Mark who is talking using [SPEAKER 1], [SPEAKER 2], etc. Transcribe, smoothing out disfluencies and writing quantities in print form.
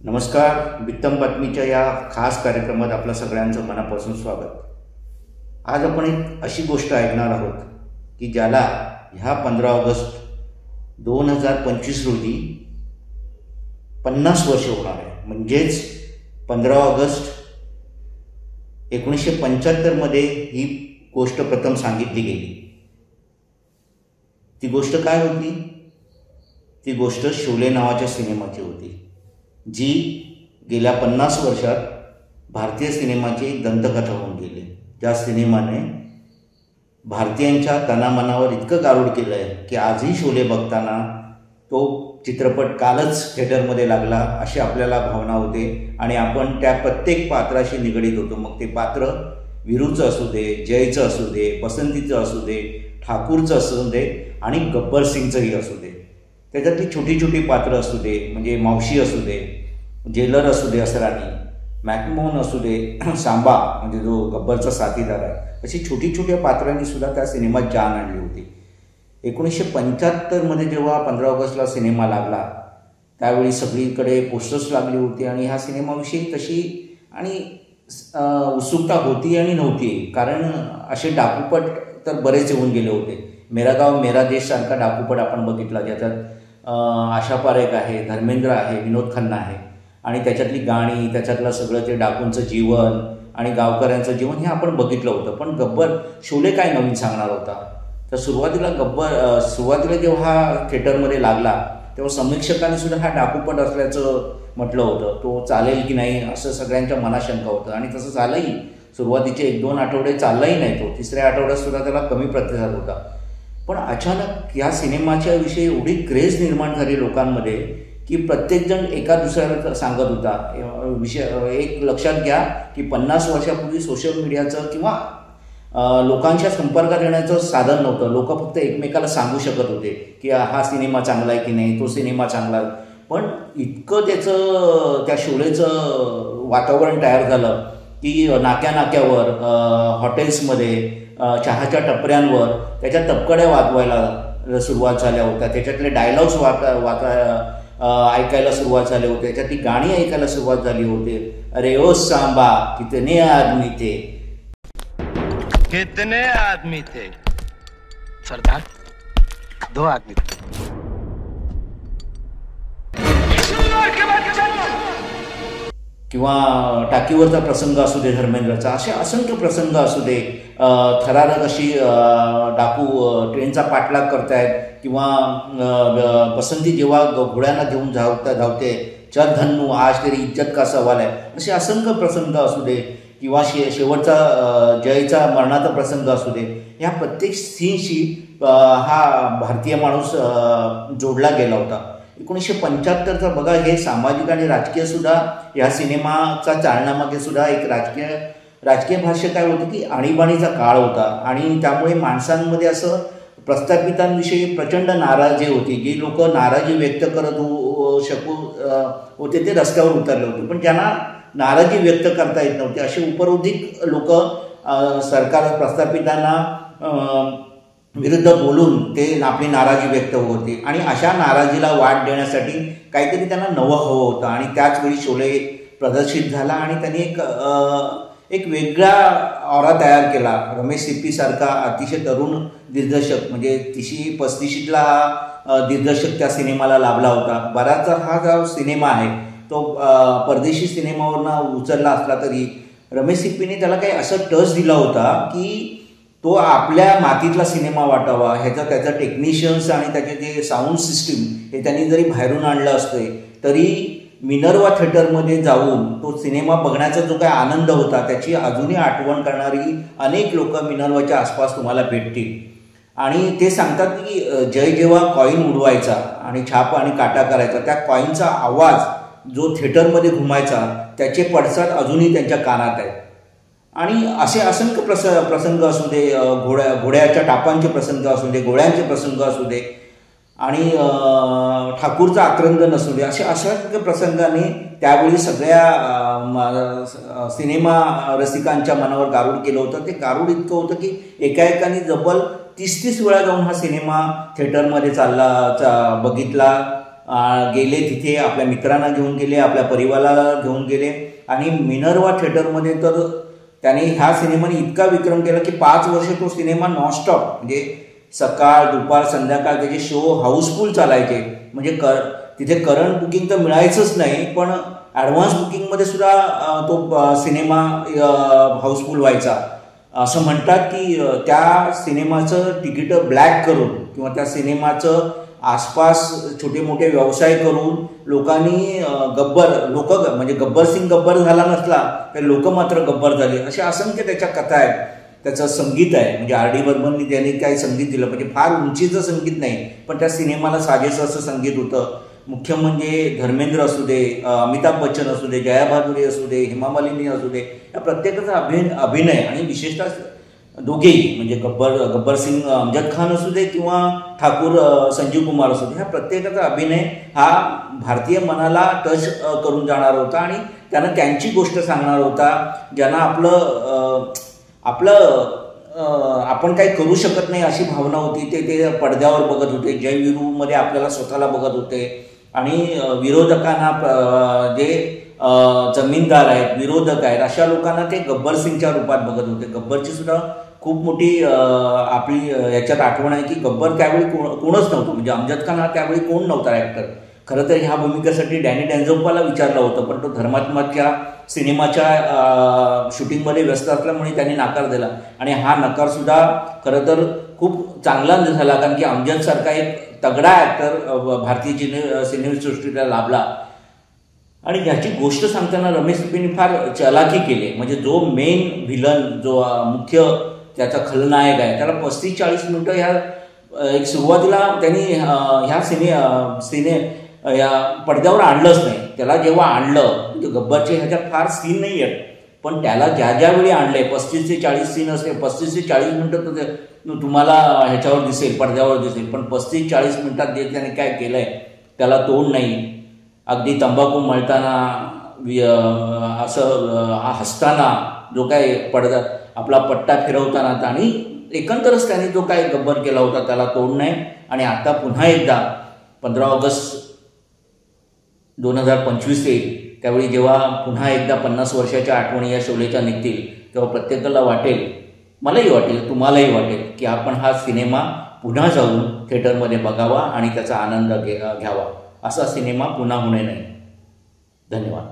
[SPEAKER 1] नमस्कार. बित्तम बातमीच्या या खास कार्यक्रमात आपलं सगळ्यांचं मनापासून स्वागत. आज आपण एक अशी गोष्ट ऐकणार आहोत की ज्याला ह्या 15 ऑगस्ट 2025 रोजी 50 वर्ष होणार आहे. म्हणजेच 15 ऑगस्ट 1975 मध्ये ही गोष्ट प्रथम सांगितली गेली. ती गोष्ट काय होती? ती गोष्ट शोले नावाच्या सिनेमाची होती, जी गेल्या 50 वर्षात भारतीय सिनेमाची एक दंतकथा होऊन गेली. ज्या सिनेमाने भारतीयांच्या तनामनावर इतकं गारुड केलं आहे की आजही शोले बघताना तो चित्रपट कालच थिएटरमध्ये लागला अशी आपल्याला भावना होते आणि आपण त्या प्रत्येक पात्राशी निगडीत होतो. मग ते पात्र वीरूचं असू दे, जयचं असू दे, बसंतीचं असू दे, ठाकूरचं असू दे आणि गब्बर सिंगचंही असू दे. त्याच्यातली छोटी छोटी पात्रं असू दे, म्हणजे मावशी असू दे, जेलर असू दे असरानी, मॅकमोहन असू दे, सांबा म्हणजे जो गब्बरचा साथीदार आहे, अशी छोटी छोट्या पात्रांनी सुद्धा त्या सिनेमात जान आणली होती. 1975 मध्ये जेव्हा 15 ऑगस्टला सिनेमा लागला त्यावेळी सगळीकडे पोस्टर्स लागली होती आणि ह्या सिनेमाविषयी तशी आणि उत्सुकता होती आणि नव्हती. कारण असे डाकूपट तर बरेच येऊन गेले होते. मेरा गाव मेरा देश सारखा डाकूपट आपण बघितला, ज्याच्यात आशा पारेख आहे, धर्मेंद्र आहे, विनोद खन्ना आहे आणि त्याच्यातली गाणी, त्याच्यातलं सगळं ते डाकूंचं जीवन आणि गावकऱ्यांचं जीवन हे आपण बघितलं होतं. पण गब्बर शोले काय नवीन सांगणार होता? तर सुरुवातीला जेव्हा हा थिएटरमध्ये लागला तेव्हा समीक्षकांनी सुद्धा हा डाकूपट असल्याचं म्हटलं होतं. तो चालेल की नाही असं सगळ्यांच्या मनात शंका होतं आणि तसं झालंही. सुरुवातीचे 1-2 आठवडे चाललाही नाही तो. तिसऱ्या आठवड्यात सुद्धा त्याला कमी प्रतिसाद होता. पण अचानक या सिनेमाच्या विषयी एवढी क्रेज निर्माण झाली लोकांमध्ये की प्रत्येकजण एका दुसऱ्याला सांगत होता. एक लक्षात घ्या की 50 वर्षापूर्वी सोशल मीडियाचं किंवा लोकांच्या संपर्कात येण्याचं साधन नव्हतं. लोक फक्त एकमेकाला सांगू शकत होते की हा सिनेमा चांगला आहे की नाही, तो सिनेमा चांगला आहे. पण इतकं त्या शोलेचं वातावरण तयार झालं की नाक्यावर, हॉटेल्समध्ये, चहाच्या टपऱ्यांवर त्याच्या तपकड्या वाजवायला सुरुवात झाल्या होत्या. त्याच्यातले डायलॉग्स ऐकायला सुरुवात झाले होते. त्याच्यातली गाणी ऐकायला सुरुवात झाली होती. अरे ओ सांबा कितने आदमी थे,
[SPEAKER 2] कितने आदमी थे सरदार? 2 आदमी थे.
[SPEAKER 1] किंवा टाकीवरचा प्रसंग असू दे धर्मेंद्रचा, असे असंख्य प्रसंग असू दे. थरारक अशी डाकू ट्रेनचा पाठलाग करतायत किंवा बसंती जेव्हा घोड्यांना घेऊन धावते, चल धन्नू आज तेरी इज्जत का सवाल आहे, असे असंख्य प्रसंग असू दे. किंवा शेवटचा जयचा मरणाचा प्रसंग असू दे. ह्या प्रत्येक सीनशी हा भारतीय माणूस जोडला गेला होता. 1975चा बघा, हे सामाजिक आणि राजकीय सुद्धा ह्या सिनेमाचा चालण्यामागे सुद्धा एक राजकीय भाष्य काय होतं की आणीबाणीचा काळ होता आणि त्यामुळे माणसांमध्ये असं प्रस्थापितांविषयी प्रचंड नाराजी होती. जी लोक नाराजी व्यक्त करत होते ते रस्त्यावर उतरले होते. पण ज्यांना नाराजी व्यक्त करता येत नव्हती असे उपरोधिक लोक सरकार प्रस्थापितांना विरुद्ध बोलून ते आपली नाराजी व्यक्त होते आणि अशा नाराजीला वाट देण्यासाठी काहीतरी त्यांना नवं हवं होतं. आणि त्याचवेळी शोले प्रदर्शित झाला आणि त्यांनी एक वेगळा ऑरा तयार केला. रमेश सिप्पी सारखा अतिशय तरुण दिग्दर्शक, म्हणजे 30-35ला दिग्दर्शक त्या सिनेमाला लाभला होता. बराचसा हा जो सिनेमा आहे तो परदेशी सिनेमावरनं उचलला असला तरी रमेश सिप्पीने त्याला काही असं टच दिला होता की तो आपल्या मातीतला सिनेमा वाटावा. त्याचा टेक्निशियन्स आणि त्याचे जे साऊंड सिस्टीम हे त्यांनी जरी बाहेरून आणलं असते तरी मिनर्वा थिएटरमध्ये जाऊन तो सिनेमा बघण्याचा जो काही आनंद होता त्याची अजूनही आठवण करणारी अनेक लोक मिनर्वाच्या आसपास तुम्हाला भेटतील. आणि ते सांगतात की जय जेव्हा कॉईन उडवायचा आणि छाप आणि काटा करायचा, त्या कॉईनचा आवाज जो थिएटरमध्ये घुमायचा त्याचे पडसाद अजूनही त्यांच्या कानात आहेत. आणि असे असंख्य प्रसंग असू दे, घोड्याच्या टापांचे प्रसंग असू दे, गोळ्यांचे प्रसंग असू दे आणि ठाकूरचं आक्रंदन असू दे, असे असंख्य प्रसंगाने त्यावेळी सगळ्या सिनेमा रसिकांच्या मनावर गारुड केलं होतं. ते गारुड इतकं होतं की एकाएकाने जवळ 30-30 वेळा जाऊन हा सिनेमा थिएटरमध्ये बघितला. गेले तिथे, आपल्या मित्रांना घेऊन गेले, आपल्या परिवाराला घेऊन गेले आणि मिनर्वा थिएटरमध्ये तर त्याने ह्या सिनेमाने इतका विक्रम केला की 5 वर्ष तो सिनेमा नॉनस्टॉप, म्हणजे सकाळ दुपार संध्याकाळ त्याचे शो हाऊसफुल चालायचे. म्हणजे तिथे करंट बुकिंग तर मिळायचंच नाही, पण ॲडव्हान्स बुकिंगमध्ये सुद्धा तो सिनेमा हाऊसफुल व्हायचा. असं म्हणतात की त्या सिनेमाचं तिकीटं ब्लॅक करून किंवा त्या सिनेमाचं आसपास छोटे मोठे व्यवसाय करून लोकांनी म्हणजे गब्बर सिंग गब्बर झाला नसला तर लोक मात्र गब्बर झाले, अशा असंख्य त्याच्या कथा आहेत. त्याचं संगीत आहे, म्हणजे R.D. बर्मननी त्यांनी काही संगीत दिलं, म्हणजे फार उंचीचं संगीत नाही पण त्या सिनेमाला साजेसं असं संगीत होतं. मुख्य म्हणजे धर्मेंद्र असू दे, अमिताभ बच्चन असू दे, जया भादुरी असू दे, हेमा मालिनी असू दे, या प्रत्येकाचा अभिनय आणि विशेषतः दोघेही म्हणजे गब्बर सिंग अमजद खान असू दे किंवा ठाकूर संजीव कुमार असू दे, ह्या प्रत्येकाचा अभिनय हा भारतीय मनाला टच करून जाणार होता आणि त्यांना त्यांची गोष्ट सांगणार होता. ज्यांना आपण काही करू शकत नाही अशी भावना होती, ते पडद्यावर बघत होते. जयवीरूमध्ये आपल्याला स्वतःला बघत होते आणि विरोधकांना जे जमीनदार आहेत, विरोधक आहेत, अशा लोकांना ते गब्बर सिंगच्या रूपात बघत होते. गब्बरची सुद्धा खूप मोठी आपली याच्यात आठवण आहे की गब्बर त्यावेळी कोणच नव्हतं, म्हणजे अमजद खान हा त्यावेळी कोण नव्हता ॲक्टर. खरं तर ह्या भूमिकेसाठी डॅनी डेंझोग्बाला विचारलं होतं, पण तो धर्मात्माच्या सिनेमाच्या शूटिंगमध्ये व्यस्त असल्यामुळे त्यांनी नकार दिला आणि हा नकारसुद्धा खरं तर खूप चांगला झाला, कारण की अमजदसारखा एक तगडा ॲक्टर भारतीय सिनेसृष्टीला लाभला. आणि ह्याची गोष्ट सांगताना रमेश सिप्पींनी फार चलाखी केली. म्हणजे जो मेन व्हिलन, जो मुख्य त्याचा खलनायक आहे, त्याला 35-40 मिनिटं ह्या एक सुरुवातीला त्यांनी ह्या या पडद्यावर आणलंच नाही. त्याला जेव्हा आणलं, म्हणजे गब्बरचे ह्याच्यात फार सीन नाही आहेत, पण त्याला ज्यावेळी आणले 35 ते 40 सीन असते, 35 ते 40 मिनिटं तर तुम्हाला ह्याच्यावर दिसेल, पडद्यावर दिसेल, पण 35-40 मिनिटात जे त्याने काय केलंय त्याला तोड नाही. अगदी तंबाखू मळताना, असं हसताना, जो काय पडदा आपला पट्टा फिरवताना, आणि एकंदरच त्याने जो काय गब्बर केला होता त्याला तोड नाही. आणि आता पुन्हा एकदा 15 ऑगस्ट 2025 येईल, त्यावेळी जेव्हा पुन्हा एकदा 50 वर्षाच्या आठवणी या शोलेच्या निघतील, तेव्हा प्रत्येकाला वाटेल, मलाही वाटेल, तुम्हालाही वाटेल की आपण हा सिनेमा पुन्हा जाऊन थिएटरमध्ये बघावा आणि त्याचा आनंद घ्यावा. असा सिनेमा पुन्हा होणे नाही. धन्यवाद.